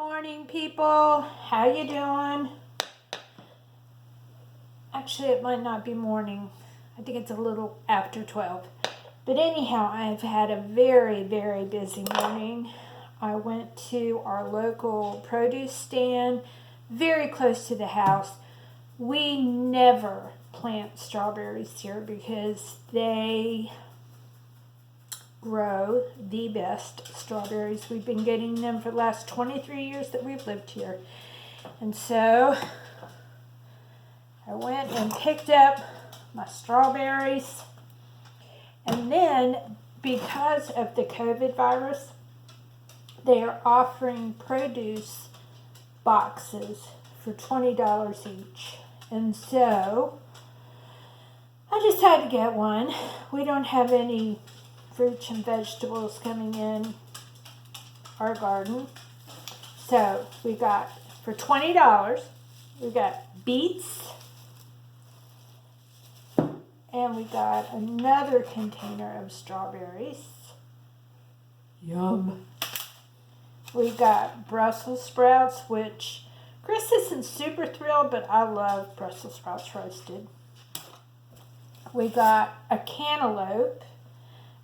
Morning, people. How you doing? Actually, it might not be morning. I think it's a little after 12. But anyhow, I've had a very, very busy morning. I went to our local produce stand, very close to the house. We never plant strawberries here because they grow the best strawberries. We've been getting them for the last 23 years that we've lived here. And so I went and picked up my strawberries. And then because of the COVID virus, they are offering produce boxes for $20 each. And so I decided to get one. We don't have any fruits and vegetables coming in our garden. So we got, for $20, we got beets, and we got another container of strawberries. Yum. We got Brussels sprouts, which Chris isn't super thrilled, but I love Brussels sprouts roasted. We got a cantaloupe.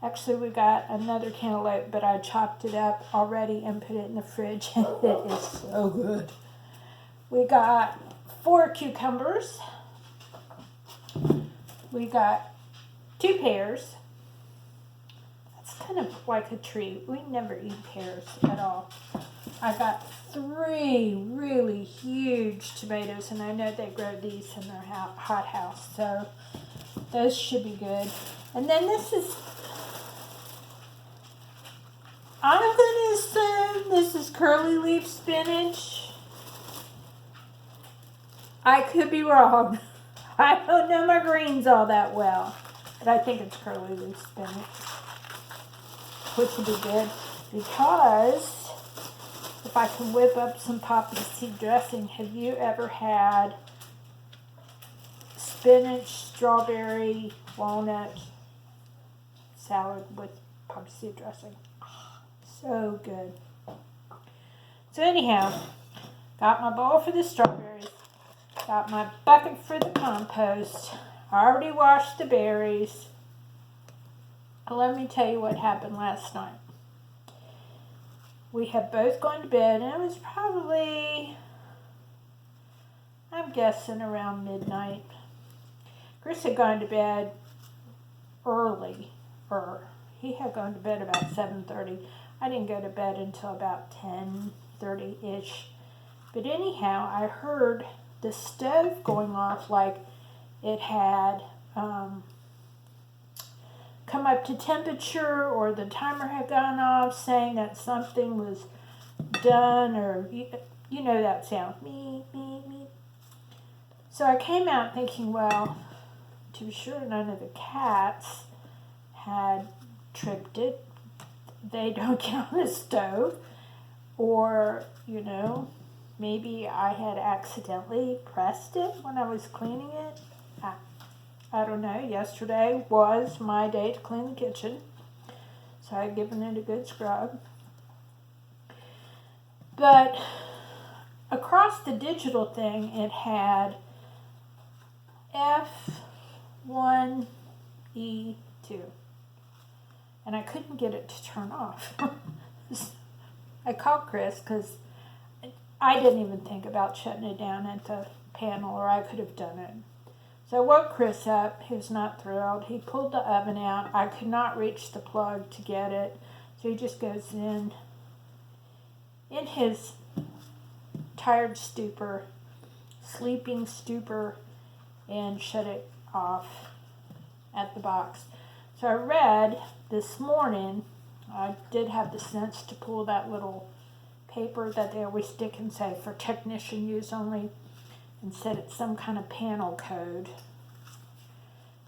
Actually, we got another cantaloupe, but I chopped it up already and put it in the fridge, and it is so good. We got 4 cucumbers. We got 2 pears. That's kind of like a treat. We never eat pears at all. I got 3 really huge tomatoes, and I know they grow these in their hothouse, so those should be good. And then this is, I'm going to assume this is curly leaf spinach. I could be wrong. I don't know my greens all that well, but I think it's curly leaf spinach, which would be good because if I can whip up some poppy seed dressing, have you ever had spinach, strawberry, walnut salad with poppy seed dressing? So good. So anyhow, got my bowl for the strawberries, got my bucket for the compost. I already washed the berries. Let me tell you what happened last night. We had both gone to bed, and it was probably, I'm guessing, around midnight. Chris had gone to bed early. He had gone to bed about 7:30. I didn't go to bed until about 10:30-ish. But anyhow, I heard the stove going off like it had come up to temperature, or the timer had gone off, saying that something was done, or you know that sound, me, me, me. So I came out thinking, well, to be sure none of the cats had tripped it. They don't get on the stove, or, maybe I had accidentally pressed it when I was cleaning it. I don't know. Yesterday was my day to clean the kitchen, so I had given it a good scrub. But across the digital thing, it had F1E2, and I couldn't get it to turn off. I called Chris because I didn't even think about shutting it down at the panel, or I could have done it. So I woke Chris up. He was not thrilled. He pulled the oven out. I could not reach the plug to get it. So he just goes in his tired stupor, sleeping stupor, and shut it off at the box. So I read this morning, I did have the sense to pull that little paper that they always stick and say for technician use only, and said it's some kind of panel code.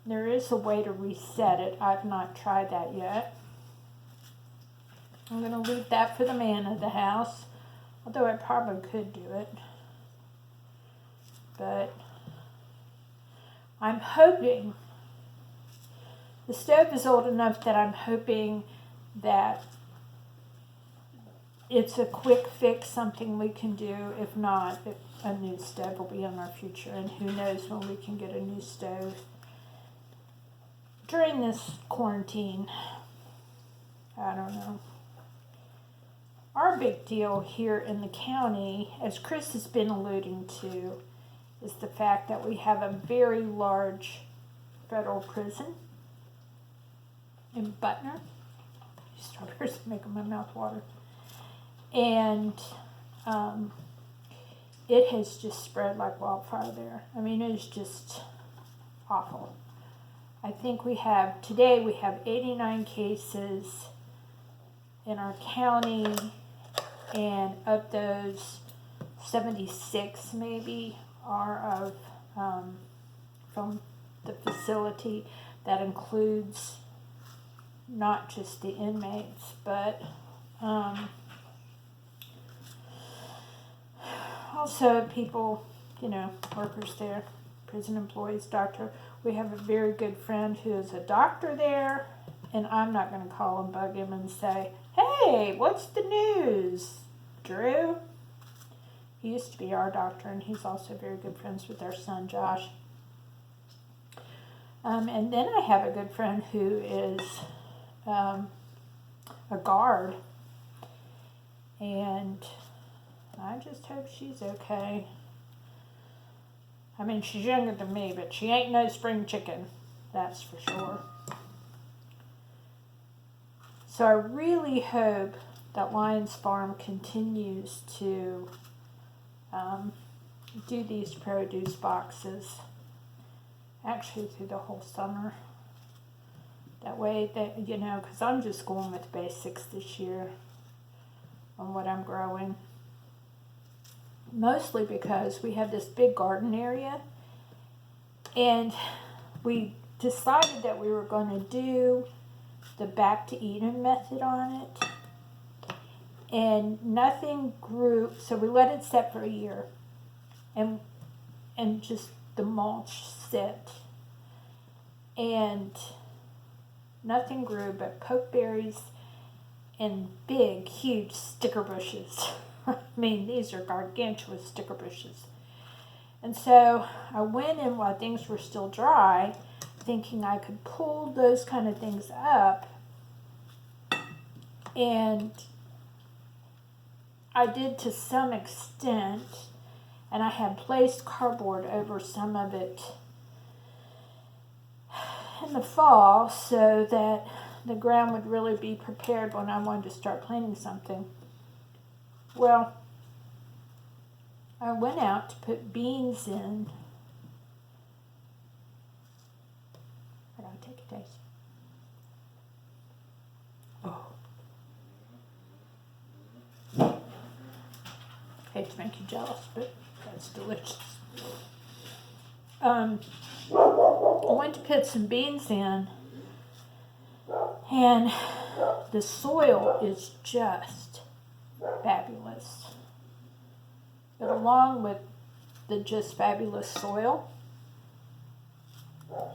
There is a way to reset it. I've not tried that yet. I'm going to leave that for the man of the house, although I probably could do it. But I'm hoping, the stove is old enough that I'm hoping that it's a quick fix, something we can do. If not, a new stove will be in our future, and who knows when we can get a new stove during this quarantine. I don't know. Our big deal here in the county, as Chris has been alluding to, is the fact that we have a very large federal prison in Butner. Strawberries making my mouth water. And it has just spread like wildfire there. I mean, it's just awful. I think today we have 89 cases in our county, and of those, 76 maybe are from the facility. That includes not just the inmates, but also people, workers there, prison employees, doctor. We have a very good friend who is a doctor there, and I'm not going to call him, bug him, and say, "Hey, what's the news, Drew?" He used to be our doctor, and he's also very good friends with our son, Josh. And then I have a good friend who is a guard, and I just hope she's okay. I mean, she's younger than me, but she ain't no spring chicken, that's for sure. So I really hope that Lions Farm continues to do these produce boxes, actually through the whole summer. That way, because I'm just going with basics this year on what I'm growing. Mostly because we have this big garden area, and we decided that we were going to do the back to Eden method on it, and nothing grew, so we let it set for a year, and just the mulch sit, and nothing grew but pokeberries and big, huge sticker bushes. I mean, these are gargantuous sticker bushes. And so I went in while things were still dry, thinking I could pull those kind of things up. And I did to some extent, and I had placed cardboard over some of it in the fall so that the ground would really be prepared when I wanted to start planting something. Well, I went out to put beans in. I gotta take a taste. Oh. Hate to make you jealous, but that's delicious. I went to put some beans in, and the soil is just fabulous. But along with the just fabulous soil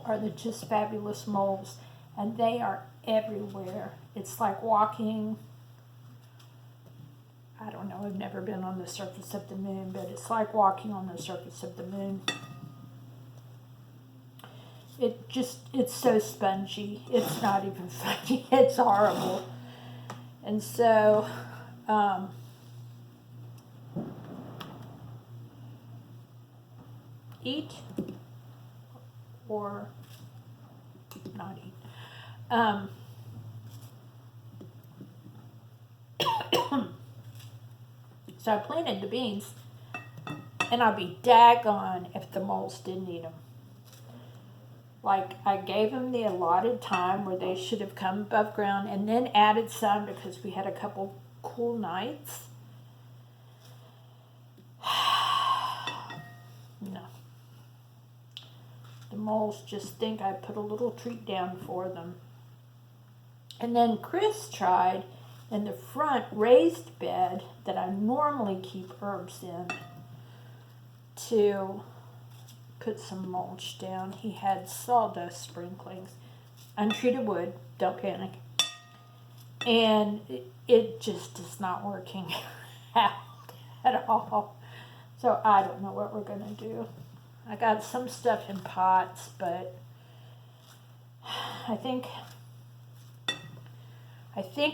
are the just fabulous moles, and they are everywhere. It's like walking, I don't know, I've never been on the surface of the moon, but it's like walking on the surface of the moon. It's so spongy. It's not even funny. It's horrible. And so, eat or not eat. So I planted the beans, and I'll be daggone if the moles didn't eat them. Like, I gave them the allotted time where they should have come above ground, and then added some because we had a couple cool nights. No. The moles just think I put a little treat down for them. And then Chris tried in the front raised bed that I normally keep herbs in to put some mulch down. He had sawdust sprinklings, untreated wood, don't panic. and it just is not working out at all. So I don't know what we're going to do. I got some stuff in pots, but I think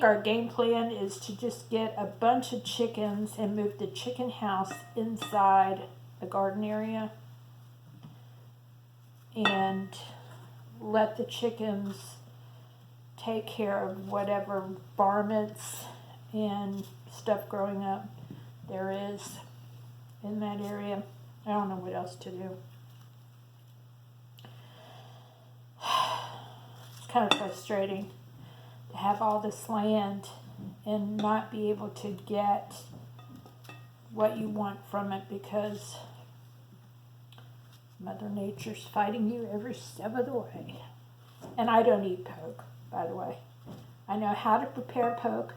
our game plan is to just get a bunch of chickens and move the chicken house inside the garden area and let the chickens take care of whatever varmints and stuff growing up there is in that area. I don't know what else to do. It's kind of frustrating to have all this land and not be able to get what you want from it because Mother Nature's fighting you every step of the way. And I don't eat poke, by the way. I know how to prepare poke.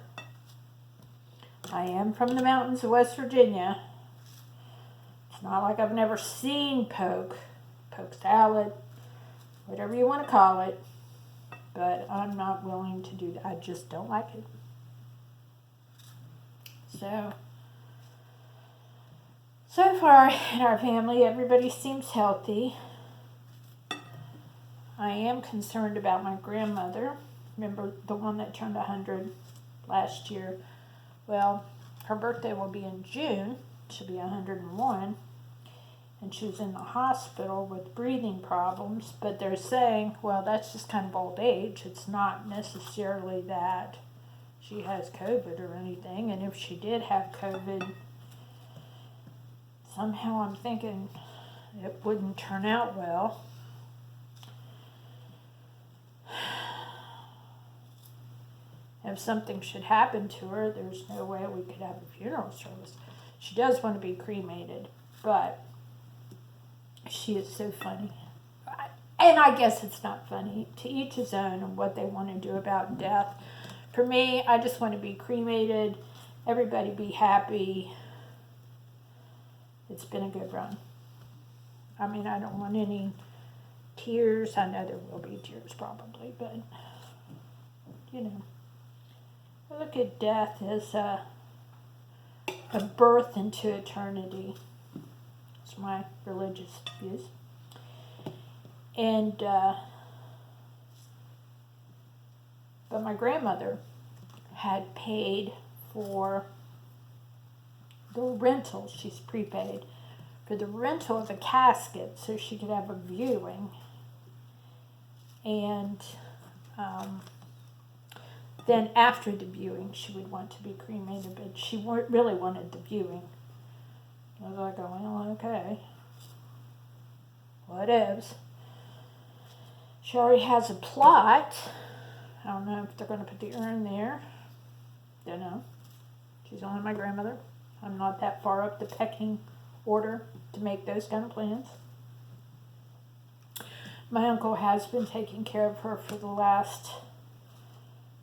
I am from the mountains of West Virginia. It's not like I've never seen poke salad, whatever you want to call it, but I'm not willing to do that. I just don't like it. So far in our family, everybody seems healthy. I am concerned about my grandmother. Remember the one that turned 100 last year? Well, her birthday will be in June. She'll be 101. And she was in the hospital with breathing problems. But they're saying, well, that's just kind of old age. It's not necessarily that she has COVID or anything. And if she did have COVID, somehow I'm thinking it wouldn't turn out well. If something should happen to her, there's no way we could have a funeral service. She does want to be cremated, but she is so funny. And I guess it's not funny. To each his own and what they want to do about death. For me, I just want to be cremated. Everybody be happy. It's been a good run. I mean, I don't want any tears. I know there will be tears probably, but, you know. I look at death as a birth into eternity. It's my religious views. And, but my grandmother had paid for the rental, she's prepaid, for the rental of a casket so she could have a viewing. And then after the viewing, she would want to be cremated, but she really wanted the viewing. I was like, well, okay. Whatevs. She already has a plot. I don't know if they're going to put the urn there. Don't know. She's only my grandmother. I'm not that far up the pecking order to make those kind of plans. My uncle has been taking care of her for the last,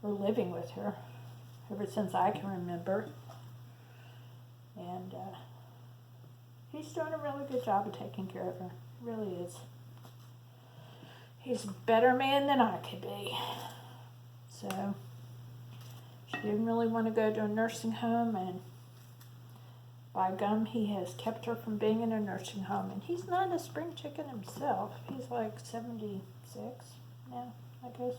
or living with her, ever since I can remember. And he's doing a really good job of taking care of her. He really is. He's a better man than I could be. So, she didn't really want to go to a nursing home, and by gum, he has kept her from being in a nursing home. And he's not a spring chicken himself. He's like 76 now, I guess.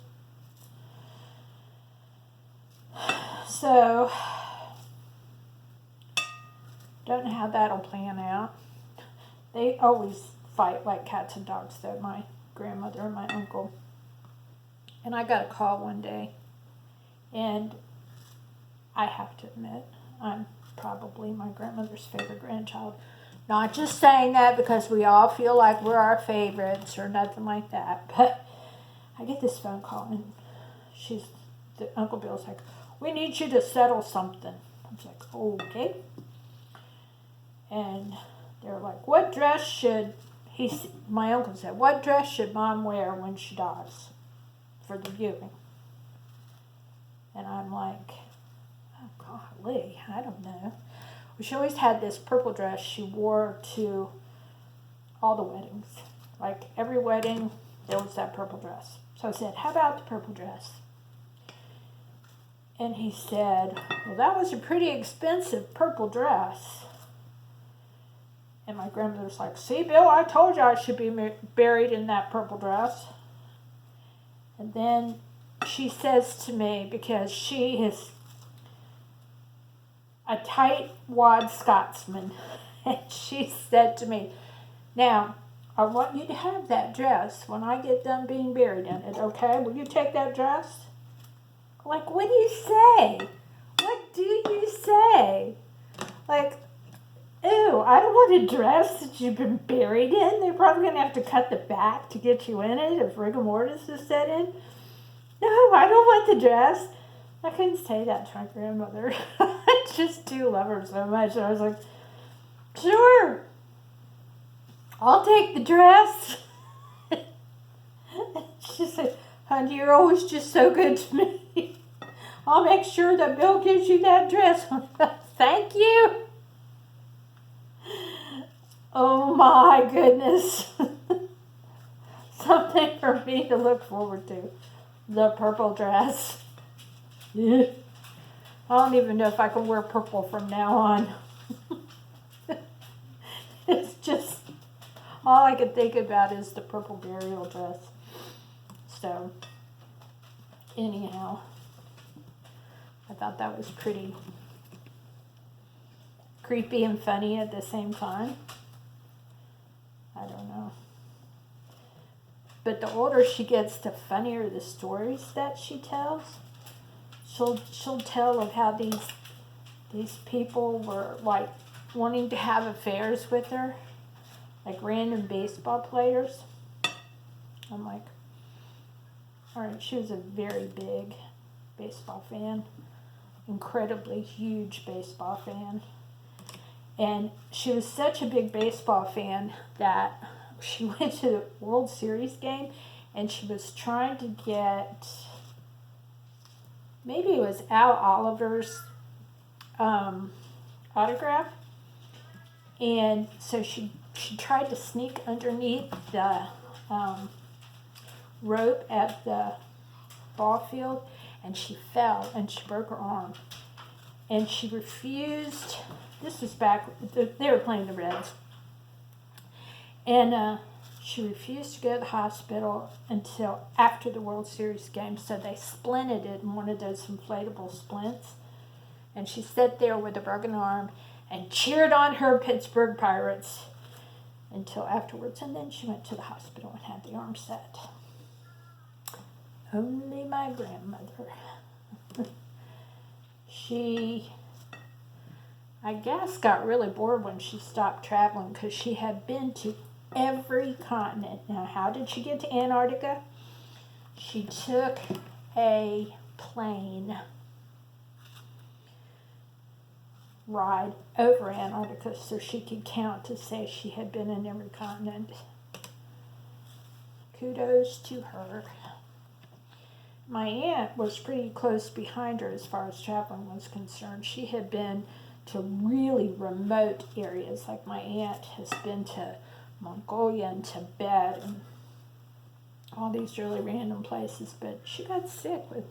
So, don't know how that'll plan out. They always fight like cats and dogs, though, my grandmother and my uncle. And I got a call one day, and I have to admit, I'm probably my grandmother's favorite grandchild. Not just saying that because we all feel like we're our favorites or nothing like that, but I get this phone call, and Uncle Bill's like, we need you to settle something. I was like, okay. And they're like, what dress should, my uncle said, what dress should Mom wear when she dies for the viewing? And I'm like, oh, golly, I don't know. Well, she always had this purple dress she wore to all the weddings. Like every wedding, there was that purple dress. So I said, how about the purple dress? And he said, well, that was a pretty expensive purple dress. And my grandmother's like, see, Bill, I told you I should be buried in that purple dress. And then she says to me, because she is a tight-wad Scotsman, and she said to me, now, I want you to have that dress when I get done being buried in it, okay? Will you take that dress? Like, what do you say? What do you say? Like, ew, I don't want a dress that you've been buried in. They're probably going to have to cut the back to get you in it if rigor mortis is set in. No, I don't want the dress. I couldn't say that to my grandmother. I just do love her so much. And I was like, sure, I'll take the dress. She said, honey, you're always just so good to me. I'll make sure that Bill gives you that dress. Thank you. Oh my goodness. Something for me to look forward to. The purple dress. I don't even know if I can wear purple from now on. It's just, all I can think about is the purple burial dress. So, anyhow, I thought that was pretty creepy and funny at the same time. I don't know. But the older she gets, the funnier the stories that she tells. She'll tell of how these people were like wanting to have affairs with her, like random baseball players. I'm like, all right, she was a very big baseball fan, incredibly huge baseball fan. And she was such a big baseball fan that she went to the World Series game and she was trying to get, maybe it was Al Oliver's autograph. And so she tried to sneak underneath the rope at the ball field, and she fell and she broke her arm. And she refused, this was back, they were playing the Reds. And she refused to go to the hospital until after the World Series game, so they splinted it in one of those inflatable splints. And she sat there with a broken arm and cheered on her Pittsburgh Pirates until afterwards. And then she went to the hospital and had the arm set. Only my grandmother. She, I guess, got really bored when she stopped traveling because she had been to every continent. Now, how did she get to Antarctica? She took a plane ride over Antarctica so she could count to say she had been in every continent. Kudos to her. My aunt was pretty close behind her as far as traveling was concerned. She had been to really remote areas, like my aunt has been to Mongolia and Tibet and all these really random places, but she got sick with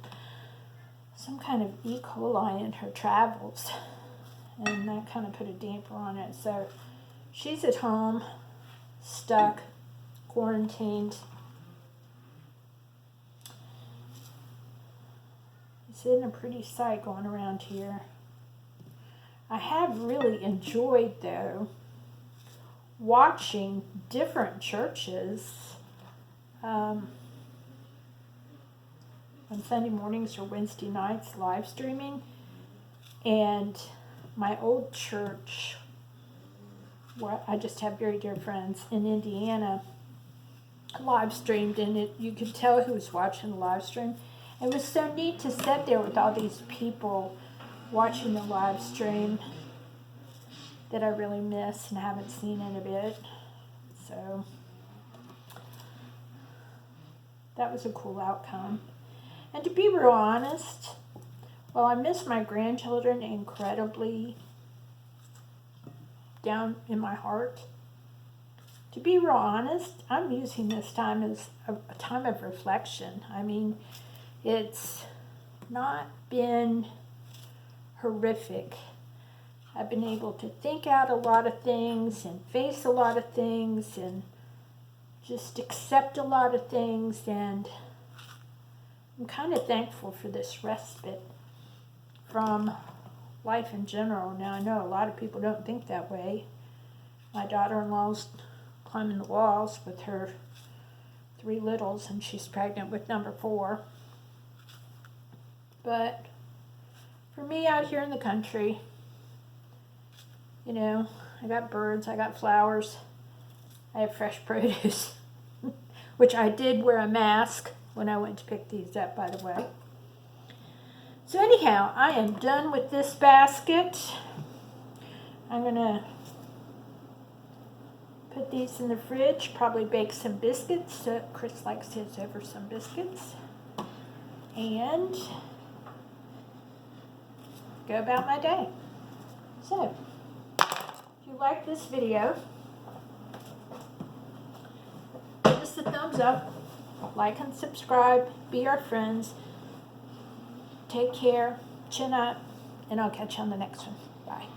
some kind of E. coli in her travels, and that kind of put a damper on it. So she's at home, stuck, quarantined. Isn't a pretty sight going around here. I have really enjoyed, though, watching different churches on Sunday mornings or Wednesday nights live streaming. And my old church, where I just have very dear friends in Indiana, live streamed, and you could tell who was watching the live stream. It was so neat to sit there with all these people watching the live stream that I really miss and haven't seen in a bit. So that was a cool outcome. And to be real honest, while I miss my grandchildren incredibly down in my heart, to be real honest, I'm using this time as a time of reflection. I mean, it's not been horrific. I've been able to think out a lot of things and face a lot of things and just accept a lot of things, and I'm kind of thankful for this respite from life in general. Now, I know a lot of people don't think that way. My daughter-in-law's climbing the walls with her 3 littles, and she's pregnant with number 4. But for me out here in the country, you know, I got birds, I got flowers, I have fresh produce, which I did wear a mask when I went to pick these up, by the way. So anyhow, I am done with this basket. I'm going to put these in the fridge, probably bake some biscuits. So Chris likes his over some biscuits. And go about my day. So, if you like this video, give us a thumbs up, like and subscribe, be our friends. Take care, chin up, and I'll catch you on the next one. Bye.